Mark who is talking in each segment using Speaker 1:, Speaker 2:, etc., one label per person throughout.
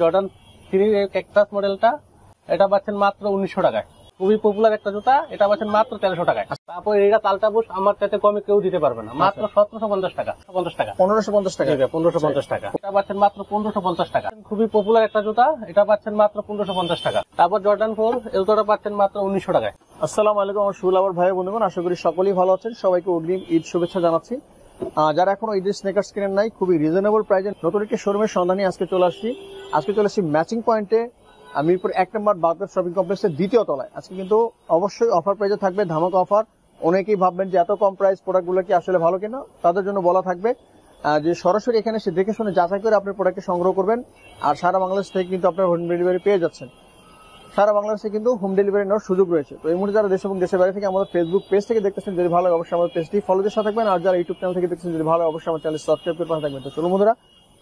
Speaker 1: Jordan 3 cactus মডেলটা, এটা পাচ্ছেন মাত্র 1900 টাকায়। খুবই পপুলার একটা জুতা, এটা পাচ্ছেন মাত্র 1300 টাকায়। তারপর এটা আলট্রা বুস্ট আমার চাইতে কমে কেউ দিতে পারবে না, মাত্র 1750 টাকা। 1550 টাকা 1550 টাকা। এটা পাচ্ছেন মাত্র 1550 টাকা। খুবই পপুলার একটা জুতা, এটা পাচ্ছেন মাত্র 1550 টাকা। তারপর জর্ডান 4 এই জুতাটা পাচ্ছেন মাত্র 1900 টাকায়।
Speaker 2: আসসালামু আলাইকুম আমার সুলাভার ভাই বন্ধুগণ, আশা করি সকলেই ভালো আছেন। সবাইকে অগ্রিম ঈদ শুভেচ্ছা জানাচ্ছি। যারা এখনো ঈদের স্নেকার্স কিনেন নাই, খুবই রিজনেবল প্রাইসে নতুন একটি শোরুমের সন্ধানে আজকে চলে আসছি ম্যাচিং পয়েন্টে, মিরপুর 1 নম্বর বাগদাদ শপিং কমপ্লেক্সের দ্বিতীয় তলায়। আজকে কিন্তু অবশ্যই অফার প্রাইসে থাকবে, ধামাকা অফার। অনেকেই ভাববেন যে এত কম প্রাইস প্রোডাক্টগুলো কি আসলে ভালো কিনা, তাদের জন্য বলা থাকবে যে সরাসরি এখানে এসে দেখে শুনে যাচাই করে আপনি প্রোডাক্টকে সংগ্রহ করবেন। আর সারা বাংলাদেশ থেকে কিন্তু আপনার হোম ডেলিভারি পেয়ে যাচ্ছেন। সারা বাংলাদেশে কিন্তু হোম ডেলিভারি নেওয়ার সুযোগ রয়েছে। তো এই মুহূর্তে যারা দেশ এবং দেশের বাইরে থেকে আমাদের ফেসবুক পেজ থেকে দেখতেছেন, যদি ভালো অবশ্যই আমাদের পেজটি ফলো দিয়ে সাথে থাকবেন। আর যারা ইউটিউব চ্যানেল থেকে দেখছেন, যদি ভালো অবশ্যই আমার চ্যানেল সাবস্ক্রাইব করে পাশে থাকবেন। তো চলুন বন্ধুরা,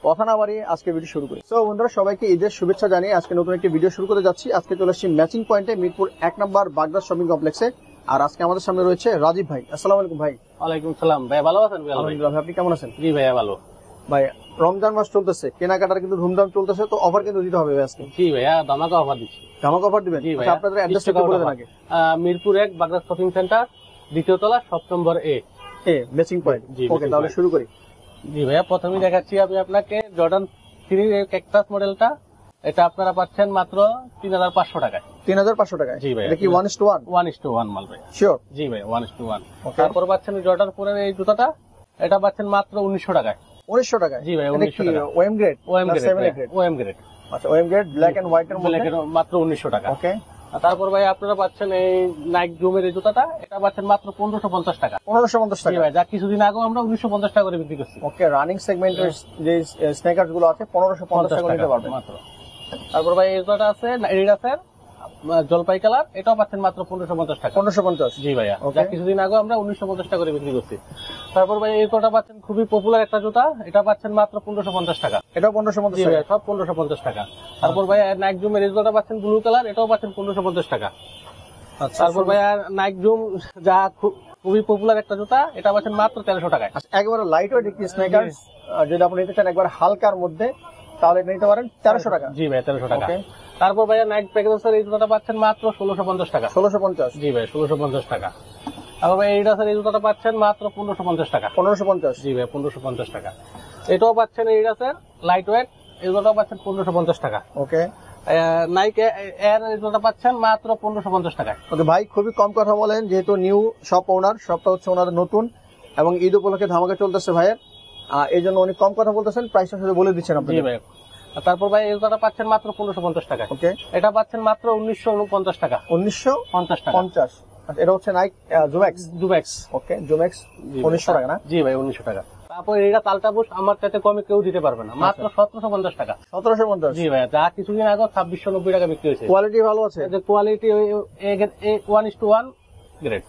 Speaker 2: কথা না বাড়িয়ে আজকে ভিডিও শুরু করি। তো বন্ধুরা, সবাইকে ঈদের শুভেচ্ছা জানিয়ে আজকে নতুন একটি ভিডিও শুরু করতে যাচ্ছি। আজকে চলে আসছি ম্যাচিং পয়েন্টে, মিরপুর 1 নম্বর বাগদাদ শপিং কমপ্লেক্সে। আর আজকে আমাদের সামনে রয়েছে রাজীব ভাই। আসসালামু আলাইকুম ভাই।
Speaker 1: ওয়ালাইকুম সালাম ভাই, ভালো আছেন?
Speaker 2: আলহামদুলিল্লাহ ভাই, আপনি কেমন আছেন?
Speaker 1: জি ভাইয়া ভালো।
Speaker 2: ভাই রমজান মাস চলতেছে, কেনাকাটার কিন্তু ধুমধাম চলতেছে, তো অফার কিন্তু দিতে হবে আজকে।
Speaker 1: জি ভাইয়া, ধামাকা অফার দিচ্ছি।
Speaker 2: ধামাকা অফার দিবেন? আচ্ছা, আপনাদের অ্যাড্রেসটা একটু বলে দেন আগে।
Speaker 1: মিরপুর 1 বাগদাদ শপিং সেন্টার, দ্বিতীয় তলা, 7 নম্বর এ
Speaker 2: ম্যাচিং পয়েন্ট। ওকে, তাহলে শুরু করি।
Speaker 1: জি ভাইয়া, প্রথমেই দেখাচ্ছি আমি আপনাকে জর্ডান 3 ক্যাকটাস মডেলটা। এটা আপনারা পাচ্ছেন মাত্র 3500 টাকায়।
Speaker 2: 3500 টাকায়?
Speaker 1: জি ভাই।
Speaker 2: এটা কি 1:1?
Speaker 1: 1:1 মাল ভাই।
Speaker 2: শিওর?
Speaker 1: জি ভাই, 1:1। তারপর পাচ্ছেন জর্ডান 4 এর এই জুতাটা, এটা পাচ্ছেন মাত্র 1900 টাকায়।
Speaker 2: 1900 টাকায়?
Speaker 1: জি ভাই, 1900 টাকা।
Speaker 2: OM grade?
Speaker 1: OM grade.
Speaker 2: আচ্ছা, OM grade black and white এর মধ্যে
Speaker 1: মাত্র 1900 টাকা।
Speaker 2: ওকে।
Speaker 1: তারপর ভাই আপনারা পাচ্ছেন এই নাইক জুমের এই জুতাটা, এটা পাচ্ছেন মাত্র 1550 টাকা।
Speaker 2: 1550 টাকা?
Speaker 1: জি ভাই, যা কিছুদিন আগে আমরা 1950 টাকা করে বিক্রি করছি।
Speaker 2: ওকে, রানিং সেগমেন্টের যে স্নেকার্স গুলো আছে 1550 টাকা নিতে পারবেন
Speaker 1: মাত্র। তারপর ভাই এই জুতাটা আছে এডিডাসের জলপাই কালার, এটাও পাচ্ছেন মাত্র 1550 টাকা।
Speaker 2: 1550?
Speaker 1: জি ভাইয়া, যা কিছুদিন আগে আমরা 1950 টাকা করে বিক্রি করছি। তারপর ভাই এই জুতাটা পাচ্ছেন খুবই পপুলার একটা জুতা, এটা পাচ্ছেন মাত্র 1550 টাকা।
Speaker 2: এটাও 1550?
Speaker 1: জি ভাইয়া, সব 1550 টাকা। তারপর ভাই নাইক জুমের এই জুতাটা পাচ্ছেন ব্লু কালার, এটাও পাচ্ছেন 1550 টাকা। তারপর ভাইয়া নাইক জুম, যা খুবই পপুলার একটা জুতা, এটা পাচ্ছেন মাত্র 1300 টাকায়।
Speaker 2: একবারে লাইট ওয়েট একটি স্নেকার্স যদি আপনি নিতে চান একবার হালকার মধ্যে, তাহলে নিতে পারেন 1300 টাকা।
Speaker 1: জি ভাই, 1300 টাকা। তারপর ভাইয়া নাইক প্যাকেজের এই জুতাটা পাচ্ছেন মাত্র 1650 টাকা।
Speaker 2: 1650?
Speaker 1: জি ভাই, 1650 টাকা। তারপর ভাই এডিডাসের এই জুতাটা পাচ্ছেন মাত্র 1550 টাকা।
Speaker 2: 1550?
Speaker 1: জি ভাই, 1550 টাকা। এটাও পাচ্ছেন এডিডাসের লাইট ওয়েট, এই জুতাটাও পাচ্ছেন 1550 টাকা।
Speaker 2: ওকে।
Speaker 1: নাইক এর এই জুতাটা পাচ্ছেন মাত্র 1550 টাকা।
Speaker 2: ওকে ভাই, খুবই কম কথা বলেন, যেহেতু নিউ শপ ওনার, শপটা হচ্ছে ওনাদের নতুন এবং ঈদ উপলক্ষে ধামাকা চলতেছে ভাইয়ের, এই জন্য অনেক কম কথা বলতেছেন, প্রাইসটা শুধু বলে দিচ্ছেন আপনি।
Speaker 1: জি ভাই। তারপর ভাই এই জুতাটা পাচ্ছেন মাত্র 1550 টাকা।
Speaker 2: ওকে।
Speaker 1: এটা পাচ্ছেন মাত্র 1950 টাকা।
Speaker 2: 1950 টাকা?
Speaker 1: 50।
Speaker 2: এটা হচ্ছে নাইক
Speaker 1: জুমেক্স।
Speaker 2: ওকে, জুমেক্স 1900 টাকা না?
Speaker 1: জি ভাই, 1900 টাকা। তারপর এটা আলট্রা বুস্ট আমার চাইতে কমে কেউ দিতে পারবে না, মাত্র 1750 টাকা। 1750? জি ভাই, যা কিছুদিন আগে 2690 টাকা বিক্রি হয়েছে।
Speaker 2: কোয়ালিটি ভালো আছে?
Speaker 1: যে কোয়ালিটি 1:1 গ্রেড।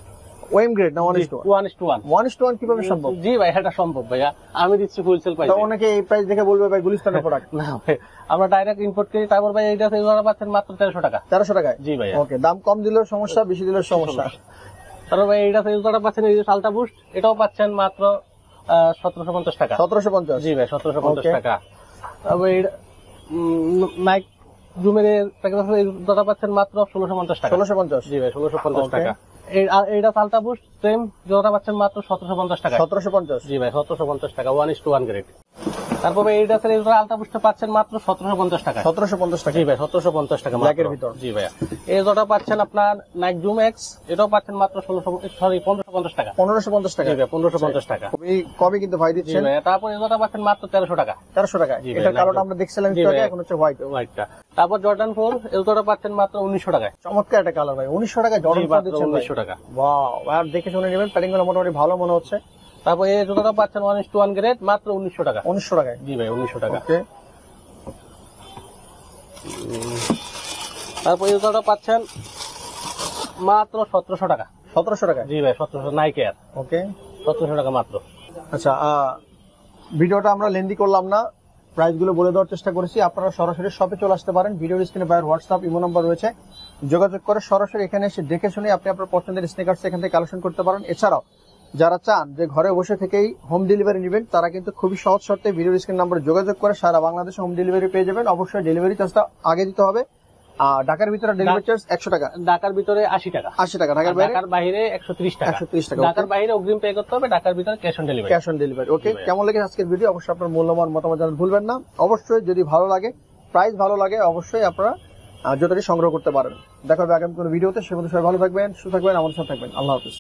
Speaker 2: ওএম গ্রেড না 1:1?
Speaker 1: 1:1।
Speaker 2: 1:1 কিভাবে সম্ভব?
Speaker 1: জি ভাই, এটা সম্ভব ভাইয়া, আমি দিচ্ছি হোলসেল প্রাইসে।
Speaker 2: অনেকে এই প্রাইস দেখে বলবে ভাই গুলিস্তানের প্রোডাক্ট।
Speaker 1: না ভাই, আমরা ডাইরেক্ট ইম্পোর্ট করি। তারপর ভাই এইটা পাচ্ছেন মাত্র 1300 টাকা।
Speaker 2: 1300 টাকায়?
Speaker 1: জি ভাই।
Speaker 2: ওকে, দাম কম দিলেও সমস্যা, বেশি দিলেও সমস্যা।
Speaker 1: তারপর ভাই এইটা পাচ্ছেন এই যে আলট্রা বুস্ট, এটাও পাচ্ছেন মাত্র 1750 টাকা।
Speaker 2: 1750?
Speaker 1: জি ভাই, 1750 টাকা। তারপর নাইক জুমের প্যাকেজটা পাচ্ছেন মাত্র 1650 টাকা।
Speaker 2: 1650?
Speaker 1: জি ভাই, 1650 টাকা। এইটা আলট্রা বুস্ট সেম জোড়াটা পাচ্ছেন মাত্র 1750 টাকা।
Speaker 2: 1750?
Speaker 1: জি ভাই, 1750 টাকা। 1:1 গ্রেড। তারপর এইটা আলট্রা বুস্টটা পাচ্ছেন মাত্র 1750 টাকা।
Speaker 2: 1750 টাকা?
Speaker 1: জি ভাই, 1750 টাকা
Speaker 2: ব্ল্যাকের ভিতর?
Speaker 1: জি ভাইয়া। এই জোড়াটা পাচ্ছেন আপনার নাইক জুম এক্স, এটাও পাচ্ছেন মাত্র 1550 টাকা।
Speaker 2: 1550 টাকা?
Speaker 1: জি ভাই, 1550 টাকা।
Speaker 2: খুবই কমই কিন্তু ভাই দিচ্ছেন।
Speaker 1: জি ভাই। তারপর এই জোড়াটা পাচ্ছেন মাত্র 1300 টাকা।
Speaker 2: 1300 টাকা? এটা কালোটা আমরা দেখছিলাম একটু আগে, এখন হচ্ছে হোয়াইটটা।
Speaker 1: তারপর জর্ডান 4 এই জোড়াটা পাচ্ছেন মাত্র 1900 টাকায়।
Speaker 2: চমৎকার একটা কালার ভাই, 1900 টাকায় জর্ডান 4 দিচ্ছেন?
Speaker 1: 1900 টাকা।
Speaker 2: ওয়াও, আর দেখে শুনে নেবেন, প্যাডিং গুলো মোটামুটি ভালো মনে হচ্ছে।
Speaker 1: তারপর এই জুতাটা পাচ্ছেন 1:1 গ্রেড, মাত্র 1900 টাকা।
Speaker 2: 1900 টাকায়?
Speaker 1: জি ভাই, 1900 টাকা।
Speaker 2: ওকে।
Speaker 1: তারপর এই জুতাটা পাচ্ছেন মাত্র 1700 টাকা।
Speaker 2: 1700 টাকা?
Speaker 1: জি ভাই, 1700 নাইক এর।
Speaker 2: ওকে,
Speaker 1: 1700 টাকা মাত্র।
Speaker 2: আচ্ছা, ভিডিওটা আমরা লেন্দি করলাম না, প্রাইস গুলো বলে দেওয়ার চেষ্টা করেছি। আপনারা সরাসরি শপে চলে আসতে পারেন, ভিডিওর স্ক্রিনে ভাইয়ের হোয়াটসঅ্যাপ ইমো নাম্বার রয়েছে, যোগাযোগ করে সরাসরি এখানে এসে দেখে শুনে আপনি আপনার পছন্দের স্নেকার্স এখান থেকে কালেকশন করতে পারেন। এছাড়াও যারা চান যে ঘরে বসে থেকেই হোম ডেলিভারি নেবেন তারা কিন্তু খুবই সহজ শর্তে ভিডিও স্ক্রিন নাম্বারে যোগাযোগ করে সারা বাংলাদেশে হোম ডেলিভারি পেয়ে যাবেন। অবশ্যই ডেলিভারি চার্জটা আগে দিতে হবে। আর ঢাকার ভিতরে ডেলিভারি চার্জ 100 টাকা,
Speaker 1: ঢাকার ভিতরে 80 টাকা,
Speaker 2: 80 টাকা, ঢাকার বাইরে
Speaker 1: ঢাকার বাইরে 130 টাকা,
Speaker 2: 130 টাকা।
Speaker 1: ঢাকার বাইরে অগ্রিম পে করতে হবে, ঢাকার ভিতরে cash on delivery.
Speaker 2: Cash on delivery. Okay, কেমন লেগেছে আজকের ভিডিও? অবশ্যই আপনার মূল্যবান মতামত জানাতে ভুলবেন না। অবশ্যই যদি ভালো লাগে, প্রাইস ভালো লাগে, অবশ্যই আপনারা জুতাটি সংগ্রহ করতে পারেন। দেখা হবে আগামী কোনো ভিডিওতে। সে মধ্যে সবাই ভালো থাকবেন, সুস্থ থাকবেন, আমাদের সাথে থাকবেন। আল্লাহ হাফিজ।